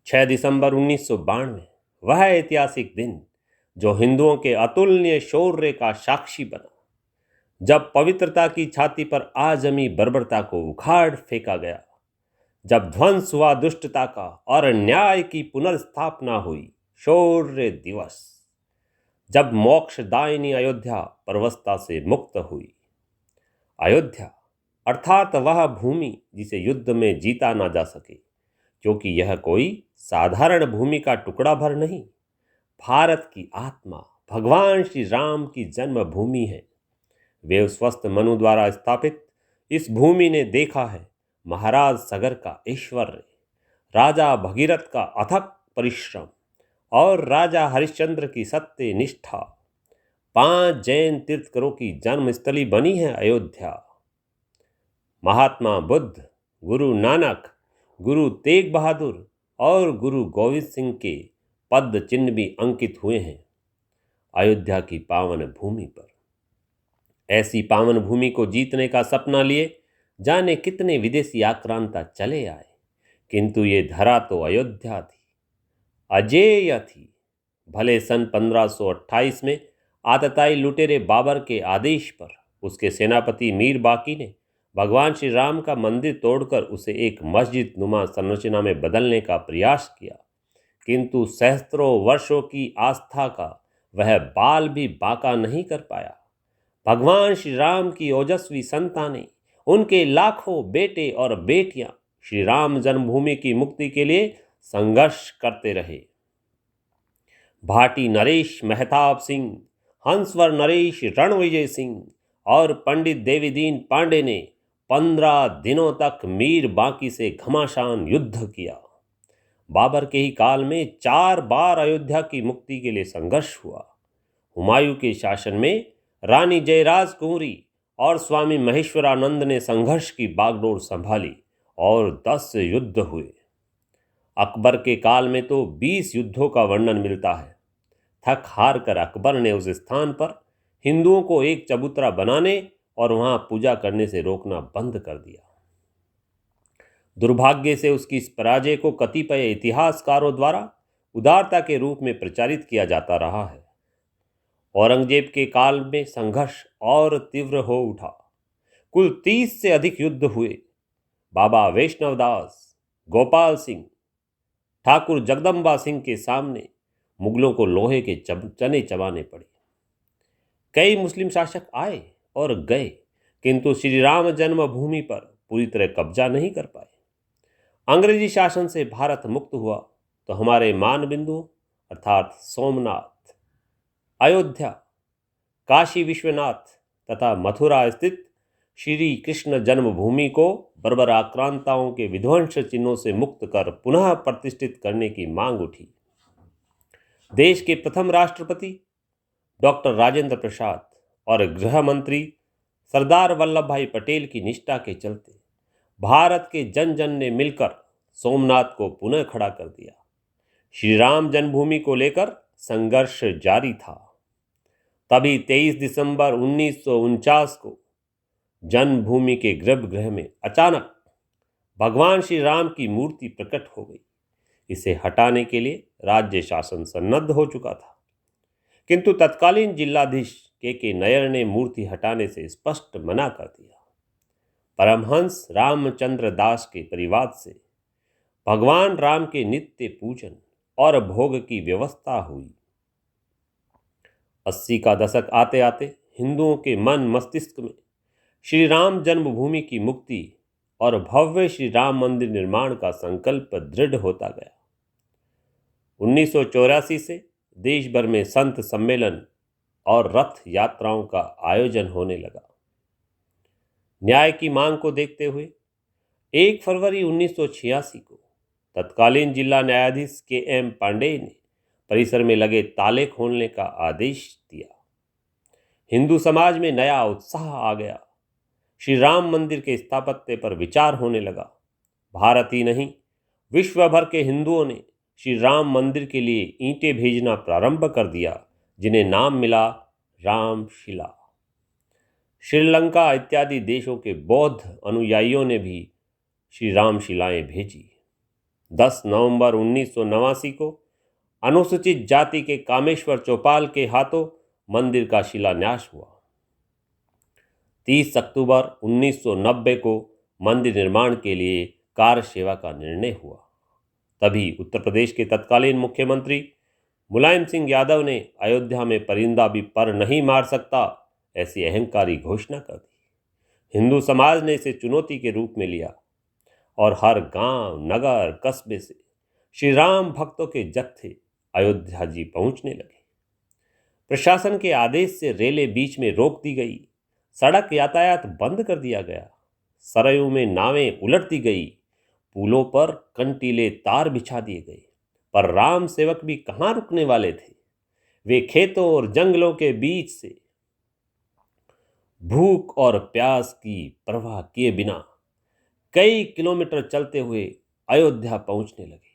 6 दिसंबर 1992 वह ऐतिहासिक दिन जो हिंदुओं के अतुलनीय शौर्य का साक्षी बना, जब पवित्रता की छाती पर आ जमी बर्बरता को उखाड़ फेंका गया, जब ध्वंस हुआ दुष्टता का और न्याय की पुनर्स्थापना हुई। शौर्य दिवस, जब मोक्षदायिनी अयोध्या परवस्ता से मुक्त हुई। अयोध्या अर्थात वह भूमि जिसे युद्ध में जीता ना जा सके, क्योंकि यह कोई साधारण भूमि का टुकड़ा भर नहीं, भारत की आत्मा, भगवान श्री राम की जन्मभूमि है। वेदस्वस्त मनु द्वारा स्थापित इस भूमि ने देखा है महाराज सगर का ऐश्वर्य, राजा भगीरथ का अथक परिश्रम और राजा हरिश्चंद्र की सत्य निष्ठा। 5 जैन तीर्थकरों की जन्मस्थली बनी है अयोध्या। महात्मा बुद्ध, गुरु नानक, गुरु तेग बहादुर और गुरु गोविंद सिंह के पद चिन्ह भी अंकित हुए हैं अयोध्या की पावन भूमि पर। ऐसी पावन भूमि को जीतने का सपना लिए जाने कितने विदेशी आक्रांता चले आए, किंतु ये धरा तो अयोध्या थी, अजेय थी। भले सन 1528 में आतताई लुटेरे बाबर के आदेश पर उसके सेनापति मीर बाकी ने भगवान श्री राम का मंदिर तोड़कर उसे एक मस्जिद नुमा संरचना में बदलने का प्रयास किया, किंतु सहस्त्रों वर्षों की आस्था का वह बाल भी बांका नहीं कर पाया। भगवान श्री राम की ओजस्वी संतानें, उनके लाखों बेटे और बेटियां श्री राम जन्मभूमि की मुक्ति के लिए संघर्ष करते रहे। भाटी नरेश मेहताब सिंह, हंसवर नरेश रणविजय सिंह और पंडित देवीदीन पांडे ने 15 दिनों तक मीर बांकी से घमासान युद्ध किया। बाबर के ही काल में 4 बार अयोध्या की मुक्ति के लिए संघर्ष हुआ। हुमायूं के शासन में रानी जयराज कुंवरी और स्वामी महेश्वरानंद ने संघर्ष की बागडोर संभाली और 10 युद्ध हुए। अकबर के काल में तो 20 युद्धों का वर्णन मिलता है। थक हार कर अकबर ने उस स्थान पर हिंदुओं को एक चबूतरा बनाने और वहां पूजा करने से रोकना बंद कर दिया। दुर्भाग्य से उसकी इस पराजय को कतिपय इतिहासकारों द्वारा उदारता के रूप में प्रचारित किया जाता रहा है। औरंगजेब के काल में संघर्ष और तीव्र हो उठा। कुल 30 से अधिक युद्ध हुए। बाबा वैष्णवदास, गोपाल सिंह, ठाकुर जगदम्बा सिंह के सामने मुगलों को लोहे के चने चबाने पड़े। कई मुस्लिम शासक आए और गए, किंतु श्री राम जन्मभूमि पर पूरी तरह कब्जा नहीं कर पाए। अंग्रेजी शासन से भारत मुक्त हुआ तो हमारे मान बिंदुओं अर्थात सोमनाथ, अयोध्या, काशी विश्वनाथ तथा मथुरा स्थित श्री कृष्ण जन्मभूमि को बर्बर आक्रांताओं के विध्वंस चिन्हों से मुक्त कर पुनः प्रतिष्ठित करने की मांग उठी। देश के प्रथम राष्ट्रपति डॉक्टर राजेंद्र प्रसाद और गृह मंत्री सरदार वल्लभ भाई पटेल की निष्ठा के चलते भारत के जन जन ने मिलकर सोमनाथ को पुनः खड़ा कर दिया। श्री राम जन्मभूमि को लेकर संघर्ष जारी था। तभी 23 दिसंबर 1949 को जन्मभूमि के गर्भगृह में अचानक भगवान श्री राम की मूर्ति प्रकट हो गई। इसे हटाने के लिए राज्य शासन सन्नद्ध हो चुका था, किंतु तत्कालीन जिलाधीश के नयर ने मूर्ति हटाने से स्पष्ट मना कर दिया। परमहंस रामचंद्र दास के परिवार से भगवान राम के नित्य पूजन और भोग की व्यवस्था हुई। 80 का दशक आते आते हिंदुओं के मन मस्तिष्क में श्री राम जन्मभूमि की मुक्ति और भव्य श्री राम मंदिर निर्माण का संकल्प दृढ़ होता गया। 1984 से देश भर में संत सम्मेलन और रथ यात्राओं का आयोजन होने लगा। न्याय की मांग को देखते हुए 1 फरवरी 1986 को तत्कालीन जिला न्यायाधीश के.एम. पांडेय ने परिसर में लगे ताले खोलने का आदेश दिया। हिंदू समाज में नया उत्साह आ गया। श्री राम मंदिर के स्थापत्य पर विचार होने लगा। भारत ही नहीं, विश्व भर के हिंदुओं ने श्री राम मंदिर के लिए ईंटें भेजना प्रारंभ कर दिया, जिन्हें नाम मिला रामशिला। श्रीलंका इत्यादि देशों के बौद्ध अनुयायियों ने भी श्री राम शिलाएं भेजी। 10 नवंबर 1989 को अनुसूचित जाति के कामेश्वर चौपाल के हाथों मंदिर का शिलान्यास हुआ। 30 अक्टूबर 1990 को मंदिर निर्माण के लिए कार्य सेवा का निर्णय हुआ। तभी उत्तर प्रदेश के तत्कालीन मुख्यमंत्री मुलायम सिंह यादव ने अयोध्या में परिंदा भी पर नहीं मार सकता ऐसी अहंकारी घोषणा कर दी। हिंदू समाज ने इसे चुनौती के रूप में लिया और हर गांव, नगर, कस्बे से श्री राम भक्तों के जत्थे अयोध्या जी पहुंचने लगे। प्रशासन के आदेश से रेलें बीच में रोक दी गई, सड़क यातायात बंद कर दिया गया, सरयू में नावें उलट दी गई, पुलों पर कंटीले तार बिछा दिए गए। पर राम सेवक भी कहां रुकने वाले थे। वे खेतों और जंगलों के बीच से भूख और प्यास की परवाह किए बिना कई किलोमीटर चलते हुए अयोध्या पहुंचने लगे।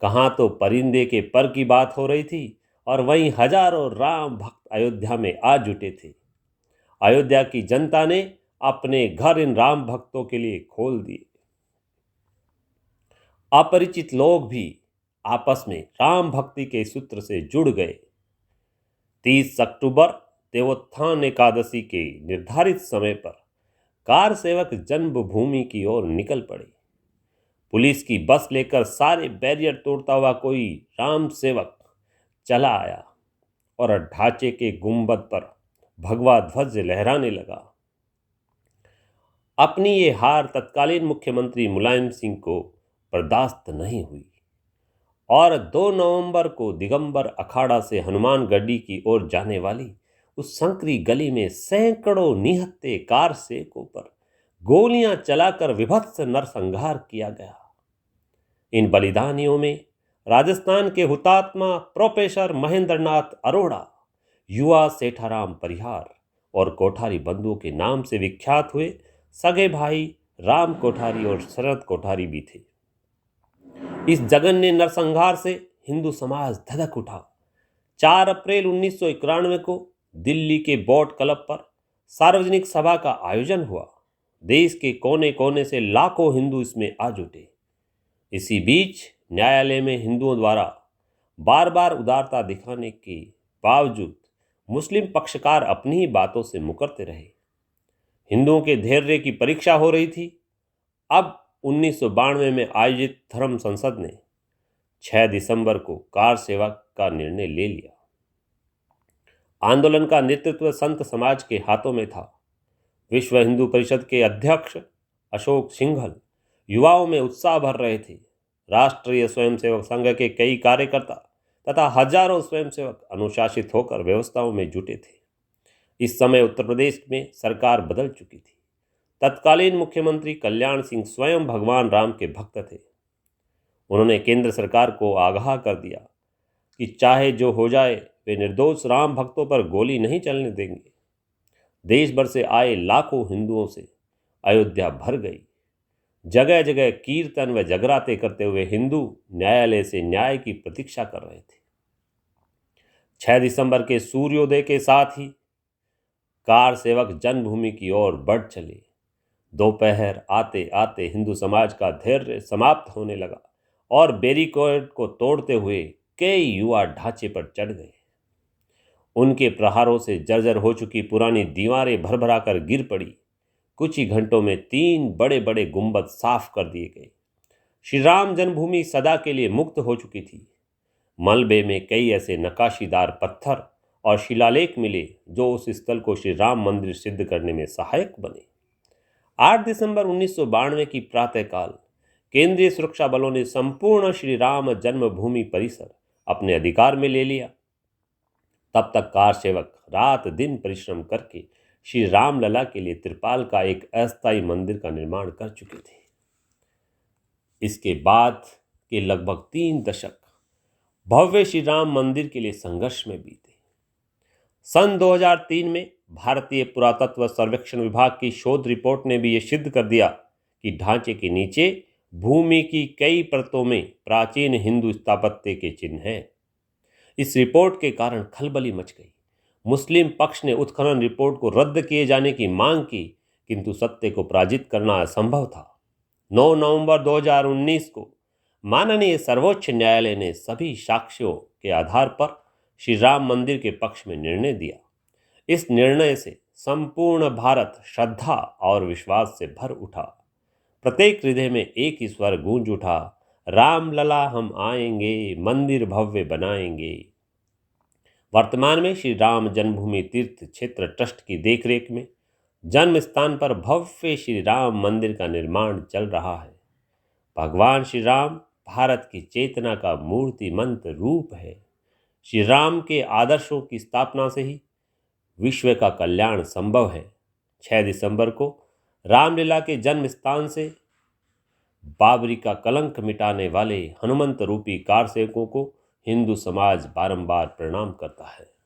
कहां तो परिंदे के पर की बात हो रही थी और वहीं हजारों राम भक्त अयोध्या में आ जुटे थे। अयोध्या की जनता ने अपने घर इन राम भक्तों के लिए खोल दिए। अपरिचित लोग भी आपस में राम भक्ति के सूत्र से जुड़ गए। 30 अक्टूबर देवोत्थान एकादशी के निर्धारित समय पर कार सेवक जन्मभूमि की ओर निकल पड़े। पुलिस की बस लेकर सारे बैरियर तोड़ता हुआ कोई राम सेवक चला आया और ढांचे के गुंबद पर भगवा ध्वज लहराने लगा। अपनी ये हार तत्कालीन मुख्यमंत्री मुलायम सिंह को बर्दाश्त नहीं हुई और 2 नवंबर को दिगंबर अखाड़ा से हनुमानगढ़ी की ओर जाने वाली उस संकरी गली में सैकड़ों निहत्थे कार सेवकों पर गोलियां चलाकर विभत्स नरसंहार किया गया। इन बलिदानियों में राजस्थान के हुतात्मा प्रोफेसर महेंद्रनाथ अरोड़ा, युवा सेठाराम परिहार और कोठारी बंधुओं के नाम से विख्यात हुए सगे भाई राम कोठारी और शरद कोठारी भी थे। इस जघन्य नरसंहार से हिंदू समाज धधक उठा। 4 अप्रैल 1991 को दिल्ली के बोट क्लब पर सार्वजनिक सभा का आयोजन हुआ। देश के कोने कोने से लाखों हिंदू इसमें आ जुटे। इसी बीच न्यायालय में हिंदुओं द्वारा बार बार उदारता दिखाने के बावजूद मुस्लिम पक्षकार अपनी ही बातों से मुकरते रहे। हिंदुओं के धैर्य की परीक्षा हो रही थी। अब 1992 में आयोजित धर्म संसद ने 6 दिसंबर को कार सेवा का निर्णय ले लिया। आंदोलन का नेतृत्व संत समाज के हाथों में था। विश्व हिंदू परिषद के अध्यक्ष अशोक सिंघल युवाओं में उत्साह भर रहे थे। राष्ट्रीय स्वयंसेवक संघ के कई कार्यकर्ता तथा हजारों स्वयंसेवक अनुशासित होकर व्यवस्थाओं में जुटे थे। इस समय उत्तर प्रदेश में सरकार बदल चुकी थी। तत्कालीन मुख्यमंत्री कल्याण सिंह स्वयं भगवान राम के भक्त थे। उन्होंने केंद्र सरकार को आगाह कर दिया कि चाहे जो हो जाए वे निर्दोष राम भक्तों पर गोली नहीं चलने देंगे। देश भर से आए लाखों हिंदुओं से अयोध्या भर गई। जगह जगह कीर्तन व जगराते करते हुए हिंदू न्यायालय से न्याय की प्रतीक्षा कर रहे थे। 6 दिसंबर के सूर्योदय के साथ ही कार सेवक जन्मभूमि की ओर बढ़ चले। दोपहर आते आते हिंदू समाज का धैर्य समाप्त होने लगा और बैरिकेड को तोड़ते हुए कई युवा ढांचे पर चढ़ गए। उनके प्रहारों से जर्जर हो चुकी पुरानी दीवारें भरभरा कर गिर पड़ी। कुछ ही घंटों में 3 बड़े बड़े गुंबद साफ कर दिए गए। श्री राम जन्मभूमि सदा के लिए मुक्त हो चुकी थी। मलबे में कई ऐसे नक्काशीदार पत्थर और शिलालेख मिले जो उस स्थल को श्री राम मंदिर सिद्ध करने में सहायक बने। 8 दिसंबर 1992 की प्रातःकाल केंद्रीय सुरक्षा बलों ने संपूर्ण श्री राम जन्मभूमि परिसर अपने अधिकार में ले लिया। तब तक कार सेवक रात दिन परिश्रम करके श्री रामलला के लिए त्रिपाल का एक अस्थायी मंदिर का निर्माण कर चुके थे। इसके बाद के लगभग 3 दशक भव्य श्री राम मंदिर के लिए संघर्ष में बीते। सन 2003 में भारतीय पुरातत्व सर्वेक्षण विभाग की शोध रिपोर्ट ने भी यह सिद्ध कर दिया कि ढांचे के नीचे भूमि की कई परतों में प्राचीन हिंदू स्थापत्य के चिन्ह हैं। इस रिपोर्ट के कारण खलबली मच गई। मुस्लिम पक्ष ने उत्खनन रिपोर्ट को रद्द किए जाने की मांग की, किंतु सत्य को पराजित करना असंभव था। 9 नवंबर 2019 को माननीय सर्वोच्च न्यायालय ने सभी साक्ष्यों के आधार पर श्री राम मंदिर के पक्ष में निर्णय दिया। इस निर्णय से संपूर्ण भारत श्रद्धा और विश्वास से भर उठा। प्रत्येक हृदय में एक ही स्वर गूंज उठा, राम लला हम आएंगे, मंदिर भव्य बनाएंगे। वर्तमान में श्री राम जन्मभूमि तीर्थ क्षेत्र ट्रस्ट की देखरेख में जन्म स्थान पर भव्य श्री राम मंदिर का निर्माण चल रहा है। भगवान श्री राम भारत की चेतना का मूर्तिमंत रूप है। श्री राम के आदर्शों की स्थापना से ही विश्व का कल्याण संभव है। 6 दिसंबर को रामलीला के जन्म स्थान से बाबरी का कलंक मिटाने वाले हनुमंत रूपी कारसेवकों को हिंदू समाज बारंबार प्रणाम करता है।